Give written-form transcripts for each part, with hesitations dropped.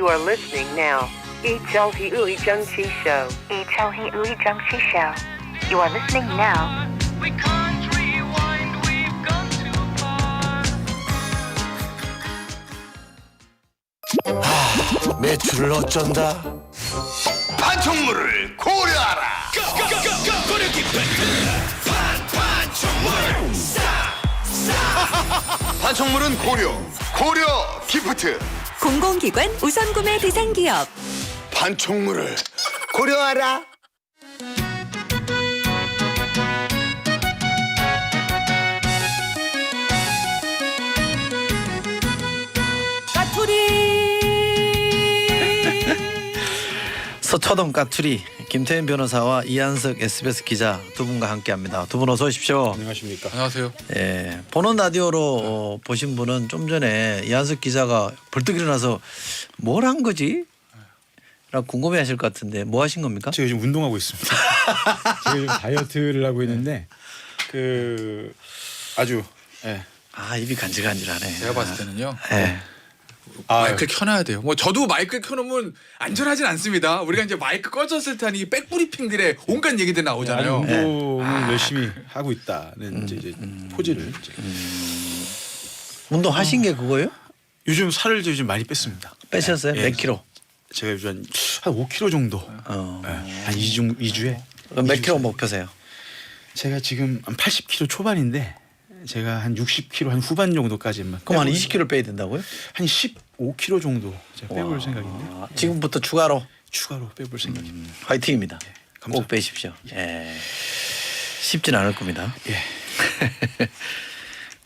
You are listening now. 이철희 우리 정치 show. 이철희 우리 정치 show. You are listening now. We can't rewind, we've gone too far. 매출을 어쩐다? 판촉물을 고려하라. 판촉물은 고려 기프트. 공공기관 우선구매 대상 기업 판촉물을 고려하라. 서초동 까투리 김태현 변호사와 이한석 SBS 기자 두 분과 함께합니다. 두 분 어서 오십시오. 안녕하십니까. 안녕하세요. 예, 보는 라디오로 보신 분은 좀 전에 이한석 기자가 벌떡 일어나서 뭘 한 거지? 라고 궁금해하실 것 같은데 뭐 하신 겁니까? 제가 요즘 운동하고 있습니다. 제가 요즘 다이어트를 하고 있는데 아주 입이 간질간질하네. 제가 봤을 때는요. 예. 마이크 켜놔야 돼요. 뭐 저도 마이크 켜놓으면 안전하진 않습니다. 우리가 이제 마이크 꺼졌을 때 이 백브리핑들의 온갖 얘기들 나오잖아요. 운동을 열심히 하고 있다는 이제 포즈를 운동하신 게 그거예요? 요즘 살을 좀 많이 뺐습니다. 빼셨어요? 예. 몇 킬로? 제가 요즘 한 5kg 정도. 한 2주에. 그럼 몇 킬로 목표세요? 제가 지금 한 80kg 초반인데 제가 한 60kg 한 후반 정도까지만. 그럼 한 20킬로 빼야 된다고요? 한 15kg 정도 제가 빼볼 생각인데. 지금부터 추가로 추가로 빼볼 생각입니다. 화이팅입니다. 꼭 감사합니다. 빼십시오. 예. 쉽진 않을 겁니다. 예.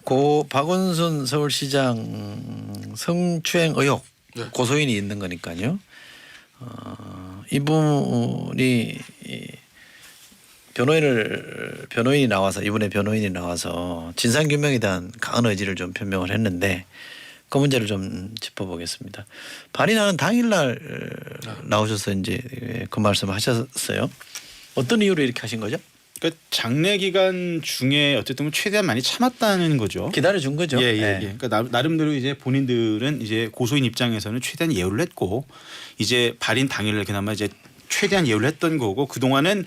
고 박원순 서울시장 성추행 의혹 고소인이 있는 거니까요. 이분이 변호인이 나와서 이분의 변호인이 나와서 진상규명에 대한 강한 의지를 좀 표명을 했는데 그 문제를 좀 짚어보겠습니다. 발인하는 당일날 나오셔서 이제 그 말씀을 하셨어요. 어떤 이유로 이렇게 하신 거죠? 그러니까 장례 기간 중에 어쨌든 최대한 많이 참았다는 거죠. 기다려 준 거죠. 예. 네. 그러니까 나름대로 이제 본인들은 이제 고소인 입장에서는 최대한 예우를 했고 이제 발인 당일날 그나마 이제 최대한 예우를 했던 거고 그 동안은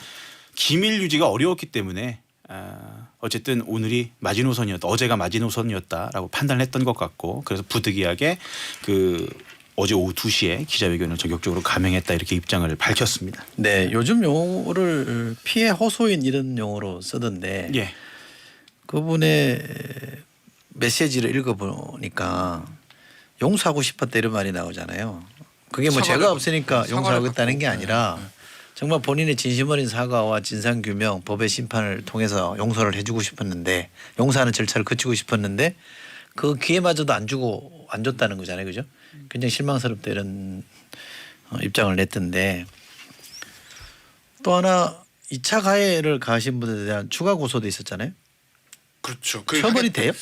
기밀 유지가 어려웠기 때문에 어쨌든 오늘이 마지노선이었다. 어제가 마지노선이었다라고 판단했던 것 같고 그래서 부득이하게 어제 오후 2시에 기자회견을 전격적으로 감행했다 이렇게 입장을 밝혔습니다. 네, 요즘 용어를 피해 호소인 이런 용어로 쓰던데 예. 그분의 메시지를 읽어보니까 용서하고 싶었다 이런 말이 나오잖아요. 그게 뭐 죄가 없으니까 용서하겠다는 게 아니라 정말 본인의 진심 어린 사과와 진상규명 법의 심판을 통해서 용서를 해주고 싶었는데 용서하는 절차를 거치고 싶었는데 그 기회마저도 안 줬다는 거잖아요. 그죠? 굉장히 실망스럽다 이런 입장을 냈던데 또 하나 2차 가해를 가하신 분에 대한 추가 고소도 있었잖아요. 그렇죠. 처벌이 돼요?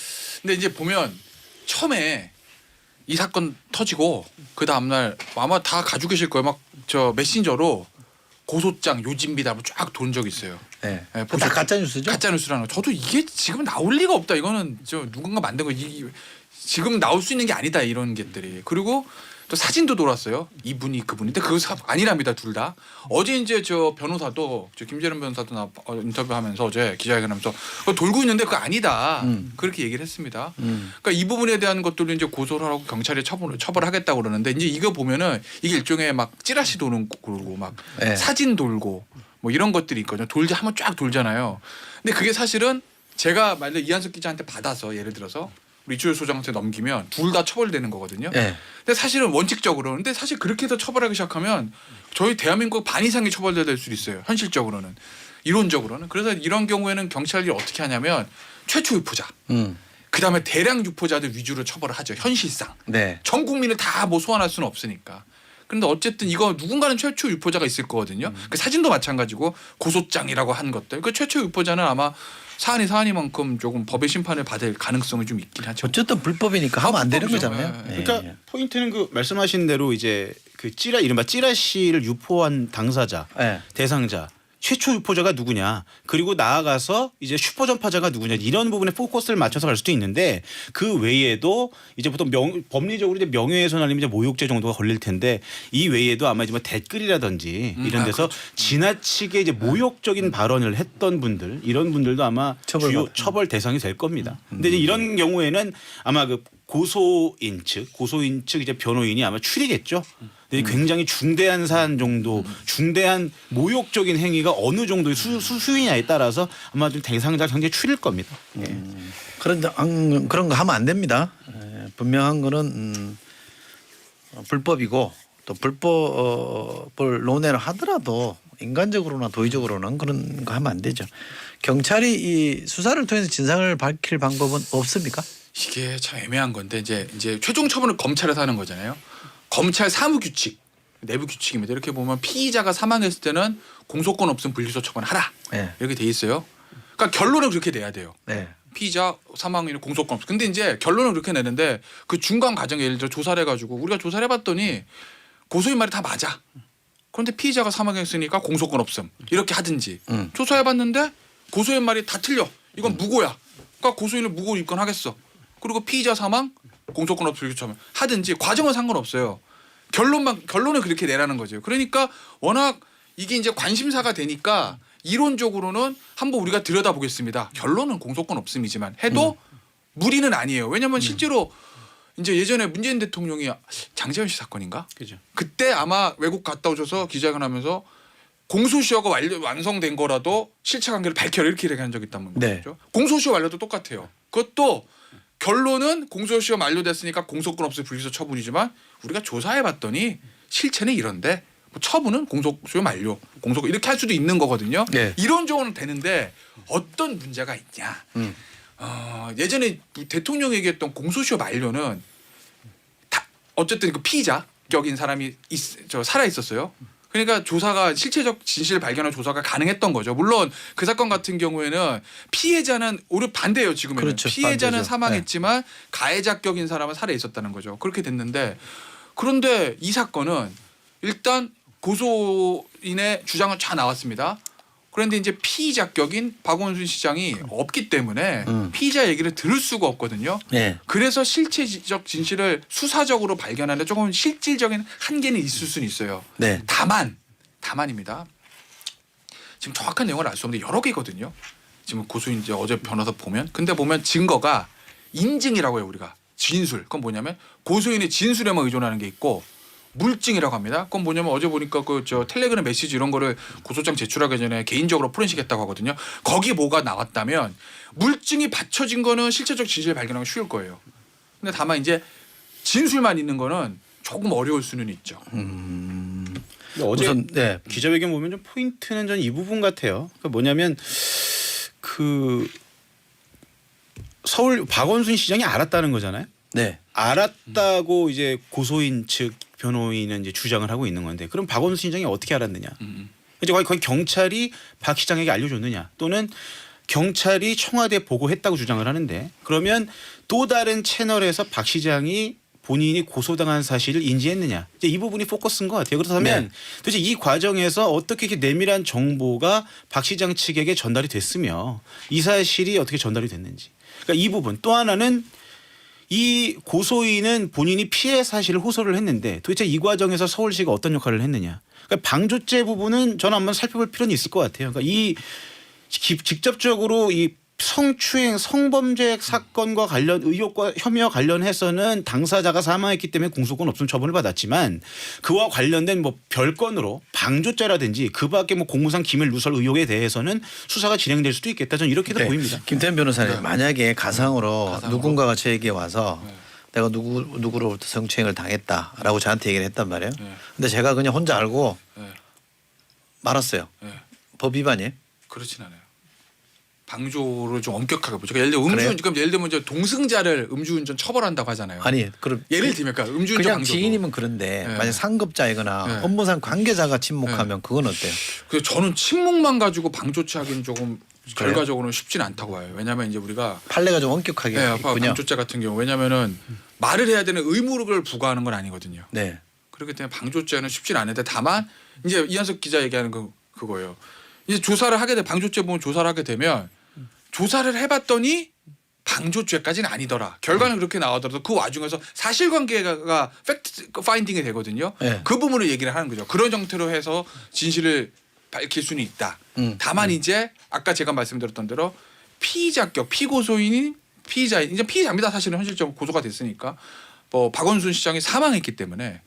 근데 이제 보면 처음에 이 사건 터지고 그 다음날 아마 다 가지고 계실 거예요. 막 저 메신저로 고소장 요진비담을 쫙 돈 적이 있어요. 네. 네, 다 가짜 뉴스죠? 가짜 뉴스라는 거. 저도 이게 지금 나올 리가 없다. 이거는 저 누군가 만든 거. 지금 나올 수 있는 게 아니다 이런 것들이. 그리고 또 사진도 돌았어요. 이분이 그분인데 그거 아니랍니다 둘 다. 어제 이제 저 변호사도 저 김재련 변호사도 나 인터뷰하면서 어제 기자회견하면서 그거 돌고 있는데 그거 아니다 그렇게 얘기를 했습니다. 그러니까 이 부분에 대한 것들도 이제 고소를 하고 경찰에 처벌하겠다고 그러는데 이제 이거 보면은 이게 일종의 막 찌라시 도는 거고 막 네. 사진 돌고 뭐 이런 것들이 있거든요. 한번 쫙 돌잖아요. 근데 그게 사실은 제가 만약 이한석 기자한테 받아서 예를 들어서 이주열 소장한테 넘기면 둘 다 처벌되는 거거든요. 네. 근데 사실은 원칙적으로 근데 사실 그렇게 해서 처벌하기 시작하면 저희 대한민국 반 이상이 처벌될 수도 있어요. 현실적으로는 이론적으로는. 그래서 이런 경우에는 경찰이 어떻게 하냐면 최초 유포자 그다음에 대량 유포자들 위주로 처벌을 하죠. 현실상. 네. 전 국민을 다 뭐 소환할 수는 없으니까. 그런데 어쨌든 이거 누군가는 최초 유포자가 있을 거거든요. 그 사진도 마찬가지고 고소장이라고 한 것들. 그 최초 유포자는 아마 사안이만큼 조금 법의 심판을 받을 가능성이 좀 있긴 하죠. 어쨌든 불법이니까 하면 안 되는 불법이죠. 거잖아요. 네. 그러니까 포인트는 그 말씀하신 대로 이제 그 이른바 찌라시를 유포한 당사자, 네. 대상자 최초 유포자가 누구냐 그리고 나아가서 이제 슈퍼 전파자가 누구냐 이런 부분에 포커스를 맞춰서 갈 수도 있는데 그 외에도 이제 보통 법리적으로 이제 명예훼손 아니면 이제 모욕죄 정도가 걸릴 텐데 이 외에도 아마 이제 뭐 댓글이라든지 이런 데서 그렇죠. 지나치게 이제 모욕적인 발언을 했던 분들 이런 분들도 아마 주요 처벌 대상이 될 겁니다. 근데 이제 이런 경우에는 아마 그 고소인 측 이제 변호인이 아마 추리겠죠. 근데 굉장히 중대한 사안 정도, 중대한 모욕적인 행위가 어느 정도의 수위냐에 따라서 아마 좀 대상자 경제 추릴 겁니다. 그런 거 하면 안 됩니다. 분명한 거는 불법이고 또 불법을 논의를 하더라도 인간적으로나 도의적으로는 그런 거 하면 안 되죠. 경찰이 이 수사를 통해서 진상을 밝힐 방법은 없습니까? 이게 참 애매한 건데 이제 최종 처분을 검찰에서 하는 거잖아요. 검찰 사무규칙 내부 규칙입니다. 이렇게 보면 피의자가 사망했을 때는 공소권 없음 불기소 처분하라 네. 이렇게 돼 있어요. 그러니까 결론은 그렇게 돼야 돼요. 네. 피의자 사망에는 공소권 없음. 근데 이제 결론은 그렇게 내는데 그 중간 과정에 예를 들어 조사를 해가지고 우리가 조사를 해봤더니 고소인 말이 다 맞아. 그런데 피의자가 사망했으니까 공소권 없음 이렇게 하든지 조사해봤는데 고소인 말이 다 틀려. 이건 무고야. 그러니까 고소인을 무고 입건하겠어. 그리고 피의자 사망 공소권 없음 불기소 하든지 과정은 상관없어요. 결론은 그렇게 내라는 거죠. 그러니까 워낙 이게 이제 관심사가 되니까 이론적으로는 한번 우리가 들여다보겠습니다. 결론은 공소권 없음이지만 해도 무리는 아니에요. 왜냐하면 실제로 이제 예전에 문재인 대통령이 장제원 씨 사건인가? 그죠. 그때 아마 외국 갔다 오셔서 기자회견하면서 공소시효가 완성된 거라도 실체관계를 밝혀라 이렇게 얘기한 적이 있단 말이죠. 네. 공소시효 만료도 똑같아요. 그것도 결론은 공소시효 만료됐으니까 공소권 없음 불기소 처분이지만 우리가 조사해봤더니 실체는 이런데 뭐 처분은 공소시효 만료, 공소권 이렇게 할 수도 있는 거거든요. 네. 이론적으로는 되는데 어떤 문제가 있냐? 예전에 대통령이 얘기했던 공소시효 만료는 다 어쨌든 그 피의자격인 사람이 살아 있었어요. 그러니까 조사가 실체적 진실을 발견한 조사가 가능했던 거죠. 물론 그 사건 같은 경우에는 피해자는 오히려 반대예요. 지금은 그렇죠. 피해자는 반대죠. 사망했지만 가해자격인 사람은 살아 있었다는 거죠. 그렇게 됐는데 그런데 이 사건은 일단 고소인의 주장은 다 나왔습니다. 그런데 이제 피의자격인 박원순 시장이 없기 때문에 피의자 얘기를 들을 수가 없거든요. 네. 그래서 실체적 진실을 수사적으로 발견하는 조금 실질적인 한계는 있을 수는 있어요. 네. 다만입니다. 지금 정확한 내용을 알 수 없는데 여러 개거든요. 지금 고소인 이제 어제 변호사 보면 근데 보면 증거가 인증이라고 해요. 우리가 진술. 그건 뭐냐면 고소인의 진술에만 의존하는 게 있고 물증이라고 합니다. 그건 뭐냐면 어제 보니까 그 텔레그램 메시지 이런 거를 고소장 제출하기 전에 개인적으로 포렌식했다고 하거든요. 거기 뭐가 나왔다면 물증이 받쳐진 거는 실체적 진실을 발견하기 쉬울 거예요. 근데 다만 이제 진술만 있는 거는 조금 어려울 수는 있죠. 어제 우선 네. 기자회견 보면 좀 포인트는 전 이 부분 같아요. 그러니까 뭐냐면 그 서울 박원순 시장이 알았다는 거잖아요. 네. 알았다고 이제 고소인 측 변호인은 이제 주장을 하고 있는 건데 그럼 박원순 시장이 어떻게 알았느냐? 이제 거의 경찰이 박 시장에게 알려줬느냐? 또는 경찰이 청와대에 보고했다고 주장을 하는데 그러면 또 다른 채널에서 박 시장이 본인이 고소당한 사실을 인지했느냐? 이제 이 부분이 포커스인 것 같아요. 그렇다면 네. 도대체 이 과정에서 어떻게 이렇게 내밀한 정보가 박 시장 측에게 전달이 됐으며 이 사실이 어떻게 전달이 됐는지. 그러니까 이 부분 또 하나는 이 고소인은 본인이 피해 사실을 호소를 했는데 도대체 이 과정에서 서울시가 어떤 역할을 했느냐. 그러니까 방조죄 부분은 저는 한번 살펴볼 필요는 있을 것 같아요. 그러니까 이 직접적으로 이 성추행 성범죄 사건과 관련 의혹과 혐의와 관련해서는 당사자가 사망했기 때문에 공소권 없음 처분을 받았지만 그와 관련된 뭐 별건으로 방조죄라든지 그밖에 뭐 공무상 기밀 누설 의혹에 대해서는 수사가 진행될 수도 있겠다. 저는 이렇게도 보입니다. 김태현 변호사님 네. 만약에 가상으로 가상으로? 누군가가 저에게 와서 내가 누구로부터 성추행을 당했다라고 저한테 얘기를 했단 말이에요. 네. 근데 제가 그냥 혼자 알고 네. 말았어요. 네. 법 위반이에요? 그렇진 않아요. 방조를 좀 엄격하게 보죠. 그러니까 예를 들어 그래요? 그럼 예를 들면 이제 동승자를 음주운전 처벌한다고 하잖아요. 아니 그럼 예를 들면 그러니까 음주운전 그냥 방조도. 지인이면 그런데 네. 만약 상급자이거나 네. 업무상 관계자가 침묵하면 그건 어때요? 그래서 저는 침묵만 가지고 방조죄하기는 조금 그래요? 결과적으로는 쉽지는 않다고 봐요. 왜냐하면 이제 우리가 판례가 좀 엄격하게 네, 있군요. 방조죄 같은 경우 왜냐하면은 말을 해야 되는 의무를 부과하는 건 아니거든요. 네. 그렇기 때문에 방조죄는 쉽지는 않은데 다만 이제 이한석 기자 얘기하는 그거예요. 이제 조사를 하게 돼 방조죄 보면 조사를 하게 되면 조사를 해봤더니 방조죄까지는 아니더라. 결과는 그렇게 나오더라도 그 와중에서 사실관계가 팩트 파인딩이 되거든요. 네. 그 부분을 얘기를 하는 거죠. 그런 형태로 해서 진실을 밝힐 수는 있다. 다만 이제 아까 제가 말씀드렸던 대로 피의자격 피고소인이 피의자인 이제 피의자입니다. 사실은 현실적으로 고소가 됐으니까 뭐 박원순 시장이 사망했기 때문에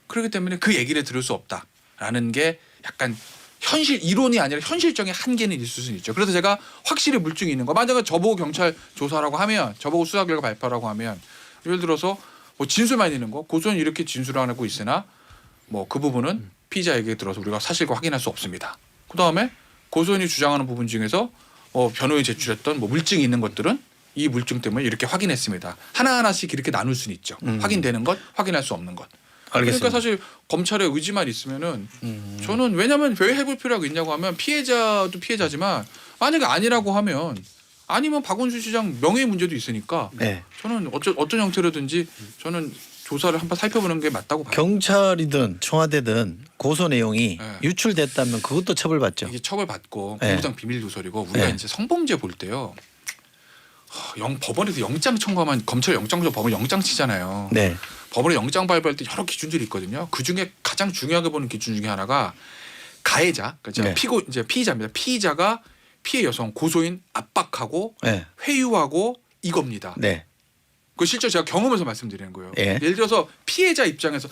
그렇기 때문에 그 얘기를 들을 수 없다라는 게 약간 현실 이론이 아니라 현실적인 한계는 있을 수는 있죠. 그래서 제가 확실히 물증이 있는 거. 만약에 저보고 경찰 조사라고 하면 저보고 수사 결과 발표라고 하면 예를 들어서 뭐 진술만 있는 거 고소는 이렇게 진술을 하고 있으나 뭐 그 부분은 피의자에게 들어서 우리가 사실과 확인할 수 없습니다. 그다음에 고소인이 주장하는 부분 중에서 변호인이 제출했던 뭐 물증이 있는 것들은 이 물증 때문에 이렇게 확인했습니다. 하나하나씩 이렇게 나눌 수는 있죠. 확인되는 것, 확인할 수 없는 것. 알겠습니다. 그러니까 사실 검찰의 의지만 있으면은 저는 왜냐하면 왜 해볼 필요가 있냐고 하면 피해자도 피해자지만 만약에 아니라고 하면 아니면 박원순 시장 명예의 문제도 있으니까 네. 저는 어떤 형태로든지 저는 조사를 한번 살펴보는 게 맞다고 봐요. 경찰이든 청와대든 고소 내용이 네. 유출됐다면 그것도 처벌받죠. 이게 처벌받고 네. 공무상 비밀 누설이고 우리가 네. 이제 성범죄 볼 때요. 법원에서 영장 청구하면 검찰 영장 줘 법원 영장 치잖아요. 네. 법원에 영장 발부할 때 여러 기준들이 있거든요. 그 중에 가장 중요하게 보는 기준 중에 하나가 가해자, 그러니까 네. 이제 피의자입니다. 피의자가 피해 여성 고소인 압박하고 네. 회유하고 이겁니다. 네. 그 실제 제가 경험에서 말씀드리는 거예요. 예. 예를 들어서 피해자 입장에서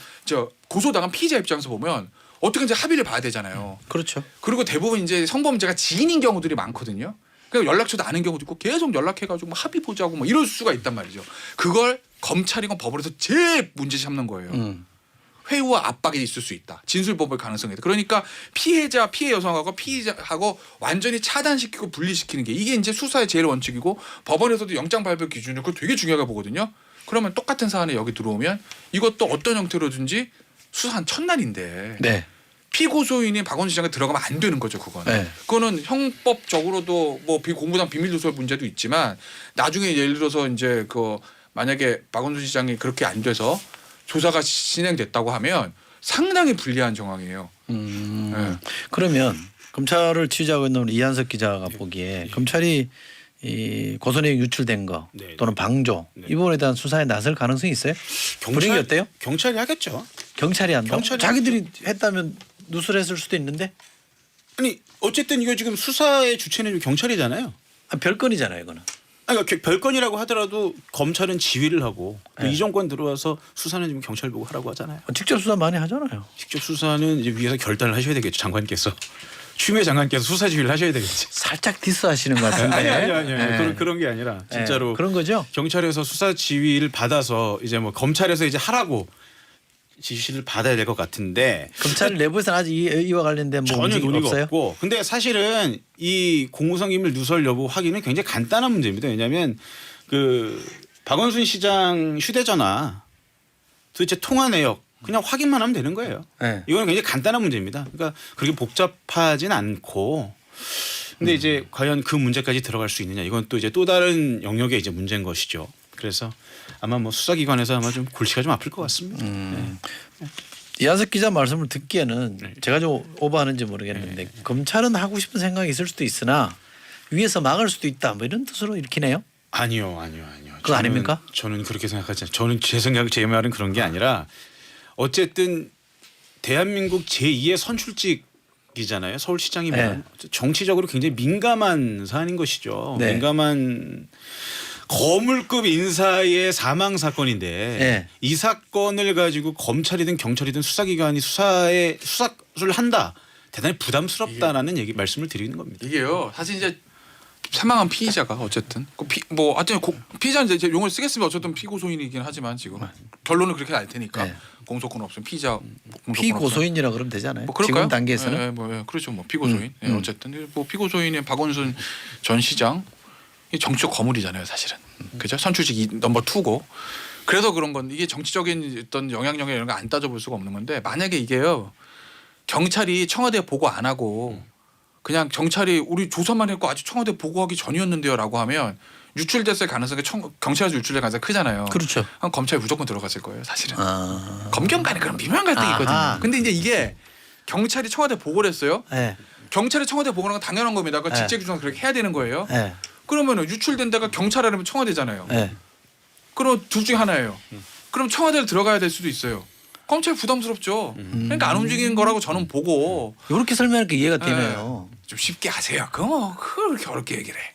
고소당한 피의자 입장에서 보면 어떻게 이제 합의를 봐야 되잖아요. 그렇죠. 그리고 대부분 이제 성범죄가 지인인 경우들이 많거든요. 그러니까 연락처도 아는 경우도 있고 계속 연락해가지고 뭐 합의 보자고 뭐 이럴 수가 있단 말이죠. 그걸 검찰이건 법원에서 제일 문제 삼는 거예요. 회유와 압박이 있을 수 있다. 진술법을 가능성이 있다. 그러니까 피해 여성하고 피의자하고 완전히 차단시키고 분리시키는 게 이게 이제 수사의 제일 원칙이고 법원에서도 영장 발부 기준을 그거 되게 중요하게 보거든요. 그러면 똑같은 사안에 여기 들어오면 이것도 어떤 형태로든지 수사한 첫날인데 네. 피고소인이 박원순 시장에 들어가면 안 되는 거죠. 그거는. 네. 그거는 형법적으로도 뭐 공무상 비밀 누설 문제도 있지만 나중에 예를 들어서 이제 그 만약에 박원순 시장이 그렇게 안 돼서 조사가 진행됐다고 하면 상당히 불리한 정황이에요. 네. 그러면 검찰을 취재하고 있는 우리 이한석 기자가 보기에 검찰이 이 고소 내용 유출된 거 네. 또는 방조 네. 이 부분에 대한 수사에 나설 가능성이 있어요? 분위기 어때요? 경찰이 하겠죠. 경찰이 한다. 경찰이 자기들이 했다면 누설했을 수도 있는데 아니 어쨌든 이거 지금 수사의 주체는 경찰이잖아요. 별건이잖아요, 이거는. 아니, 그러니까 별건이라고 하더라도 검찰은 지휘를 하고 네. 이 정권 들어와서 수사는 지금 경찰 보고 하라고 하잖아요. 직접 수사 많이 하잖아요. 직접 수사는 이제 위에서 결단을 하셔야 되겠죠. 장관께서. 추미애 장관께서 수사 지휘를 하셔야 되겠지. 살짝 디스하시는 것 같은데. 아니. 네. 그런 게 아니라 진짜로 그런 거죠. 경찰에서 수사 지휘를 받아서 이제 뭐 검찰에서 이제 하라고 지시를 받아야 될 것 같은데 검찰 내부에서는 아직 이와 관련된 뭐 전혀 움직임이 논의가 없어요. 없고 근데 사실은 이 공무상 기밀 누설 여부 확인은 굉장히 간단한 문제입니다. 왜냐하면 그 박원순 시장 휴대전화 도대체 통화 내역 그냥 확인만 하면 되는 거예요. 네. 이거는 굉장히 간단한 문제입니다. 그러니까 그렇게 복잡하진 않고 근데 이제 과연 그 문제까지 들어갈 수 있느냐 이건 또 이제 또 다른 영역의 이제 문제인 것이죠. 그래서 아마 뭐 수사기관에서 아마 좀 골치가 좀 아플 것 같습니다. 이한석 기자 말씀을 듣기에는 제가 좀 오버하는지 모르겠는데 검찰은 하고 싶은 생각이 있을 수도 있으나 위에서 막을 수도 있다 뭐 이런 뜻으로 읽히네요. 아니요. 그거 아닙니까? 저는 그렇게 생각하지 않아요. 저는 제 말은 그런 게 아니라 어쨌든 대한민국 제2의 선출직이잖아요. 서울시장이면 정치적으로 굉장히 민감한 사안인 것이죠. 네. 민감한 거물급 인사의 사망 사건인데 네. 이 사건을 가지고 검찰이든 경찰이든 수사기관이 수사를 한다. 대단히 부담스럽다라는 얘기 말씀을 드리는 겁니다. 이게요. 사실 이제 사망한 피의자가 어쨌든 하여튼 피의자는 이제 용어를 쓰겠으면 어쨌든 피고소인이긴 하지만 지금 결론은 그렇게 날 테니까 네. 공소권 없으면 피의자 피고소인이라 그러면 되잖아요. 뭐 그럴까요? 지금 단계에서는. 그렇죠. 뭐 피고소인. 어쨌든 뭐 피고소인의 박원순 전 시장 이 정치적 거물이잖아요, 사실은. 그죠? 선출직 넘버 2고. 그래서 그런 건 이게 정치적인 어떤 영향력이나 이런 거 안 따져볼 수가 없는 건데 만약에 이게요. 경찰이 청와대에 보고 안 하고 그냥 경찰이 우리 조사만 했고 아직 청와대 보고하기 전이었는데요라고 하면 유출됐을 가능성이 경찰에서 유출될 가능성이 크잖아요. 그렇죠. 그럼 검찰이 무조건 들어갔을 거예요, 사실은. 아. 검경 간에 그런 미묘한 갈등이 아하. 있거든요. 근데 이제 이게 경찰이 청와대 보고를 했어요. 네. 경찰이 청와대 보고하는 건 당연한 겁니다. 그 네. 직책 규정 그렇게 해야 되는 거예요. 예. 그러면 유출된 데가 경찰이라면 청와대잖아요. 예. 그럼 둘 중에 하나예요. 그럼 청와대를 들어가야 될 수도 있어요. 검찰 부담스럽죠. 그러니까 안 움직이는 거라고 저는 보고 이렇게 설명하니까 이해가 되네요. 좀 쉽게 하세요. 그걸 그렇게 어렵게 얘기를 해.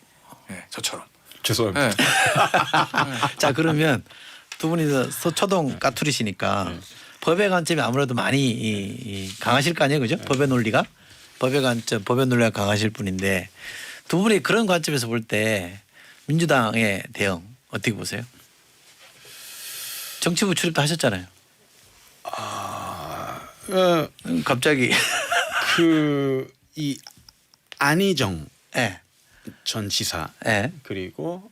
예, 저처럼. 죄송합니다. 예. 자 그러면 두 분이 서초동 까투리시니까 법의 관점이 아무래도 많이 강하실 거 아니에요, 그죠? 법의 논리가 법의 관점, 법의 논리가 강하실 분인데 두 분이 그런 관점에서 볼 때 민주당의 대응 어떻게 보세요? 정치부 출입도 하셨잖아요. 갑자기 이 안희정 예, 전 지사 예, 그리고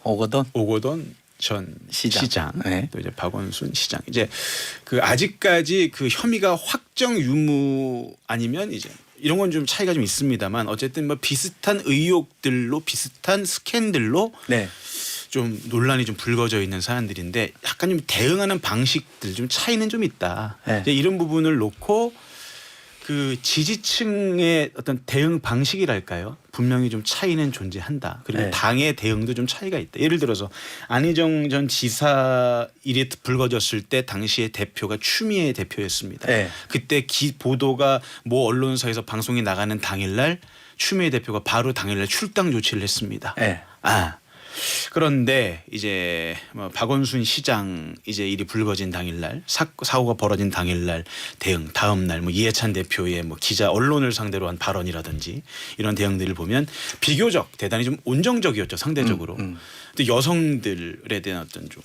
오거돈 오거돈 전 시장, 네. 또 이제 박원순 시장 이제 그 아직까지 그 혐의가 확정 유무 아니면 이제 이런 건 좀 차이가 좀 있습니다만 어쨌든 뭐 비슷한 의혹들로 비슷한 스캔들로 네. 좀 논란이 좀 불거져 있는 사안들인데 약간 좀 대응하는 방식들 좀 차이는 좀 있다. 네. 이제 이런 부분을 놓고 그 지지층의 어떤 대응 방식이랄까요? 분명히 좀 차이는 존재한다. 그리고 네. 당의 대응도 좀 차이가 있다. 예를 들어서 안희정 전 지사 일이 불거졌을 때 당시에 대표가 추미애 대표였습니다. 네. 그때 보도가 모 언론사에서 방송이 나가는 당일날 추미애 대표가 바로 당일날 출당 조치를 했습니다. 네. 그런데 이제 뭐 박원순 시장 이제 일이 불거진 당일날 사고가 벌어진 당일날 대응 다음날 뭐 이해찬 대표의 뭐 기자 언론을 상대로 한 발언이라든지 이런 대응들을 보면 비교적 대단히 좀 온정적이었죠 상대적으로. 또 여성들에 대한 어떤 좀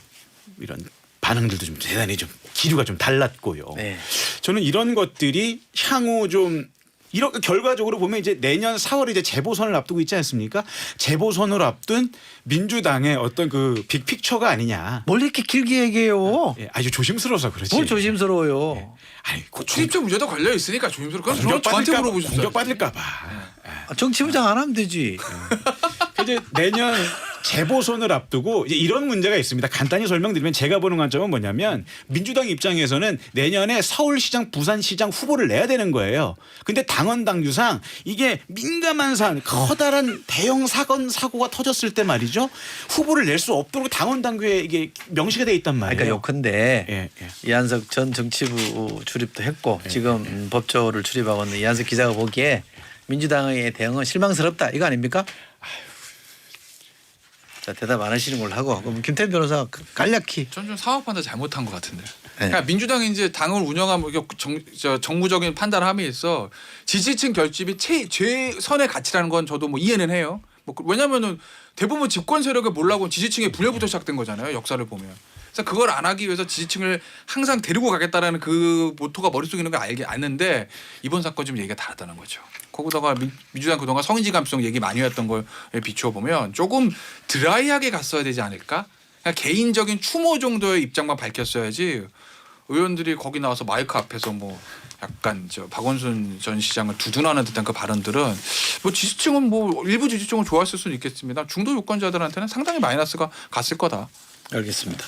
이런 반응들도 좀 대단히 좀 기류가 좀 달랐고요. 네. 저는 이런 것들이 향후 좀 이렇게 결과적으로 보면 이제 내년 4월에 이제 재보선을 앞두고 있지 않습니까? 재보선을 앞둔 민주당의 어떤 그 빅픽처가 아니냐. 뭘 이렇게 길게 얘기해요? 예, 아주 조심스러워서 그렇지. 뭘 조심스러워요? 아니, 그 출입처 문제도 걸려 있으니까 조심스러워. 그건 공격 저한테 받을까 물어보셨어요. 공격 받을까봐. 정치부장 안 하면 되지. 이제 내년 재보선을 앞두고 이제 이런 문제가 있습니다. 간단히 설명드리면 제가 보는 관점은 뭐냐면 민주당 입장에서는 내년에 서울시장, 부산시장 후보를 내야 되는 거예요. 근데 당원 당규상 이게 민감한 사안, 커다란 대형 사고가 터졌을 때 말이죠. 후보를 낼 수 없도록 당원 당규에 이게 명시가 돼 있단 말이에요. 그러니까 요컨대 예. 이한석 전 정치부 출입도 했고 지금 법조를 출입하고 있는 이한석 기자가 보기에 민주당의 대응은 실망스럽다 이거 아닙니까? 자 대답 안 하시는 걸로 하고 그럼 김태현 변호사 간략히 전 좀 상황 판단 잘못한 것 같은데. 네. 그러니까 민주당이 이제 당을 운영하면 정무적인 판단을 함에있어 지지층 결집이 최선의 가치라는 건 저도 뭐 이해는 해요. 뭐 왜냐하면은 대부분 집권 세력의 몰락은 지지층의 분열부터 시작된 거잖아요. 역사를 보면. 그래서 그걸 안 하기 위해서 지지층을 항상 데리고 가겠다라는 그 모토가 머릿속에 있는 걸 아는데 이번 사건 좀 얘기가 다르다는 거죠. 거기다가 민주당 그동안 성인지 감수성 얘기 많이 했던 거에 비추어 보면 조금 드라이하게 갔어야 되지 않을까? 그냥 개인적인 추모 정도의 입장만 밝혔어야지 의원들이 거기 나와서 마이크 앞에서 뭐 약간 박원순 전 시장을 두둔하는 듯한 그 발언들은 뭐 지지층은 뭐 일부 지지층은 좋아했을 수는 있겠습니다. 중도 유권자들한테는 상당히 마이너스가 갔을 거다. 알겠습니다.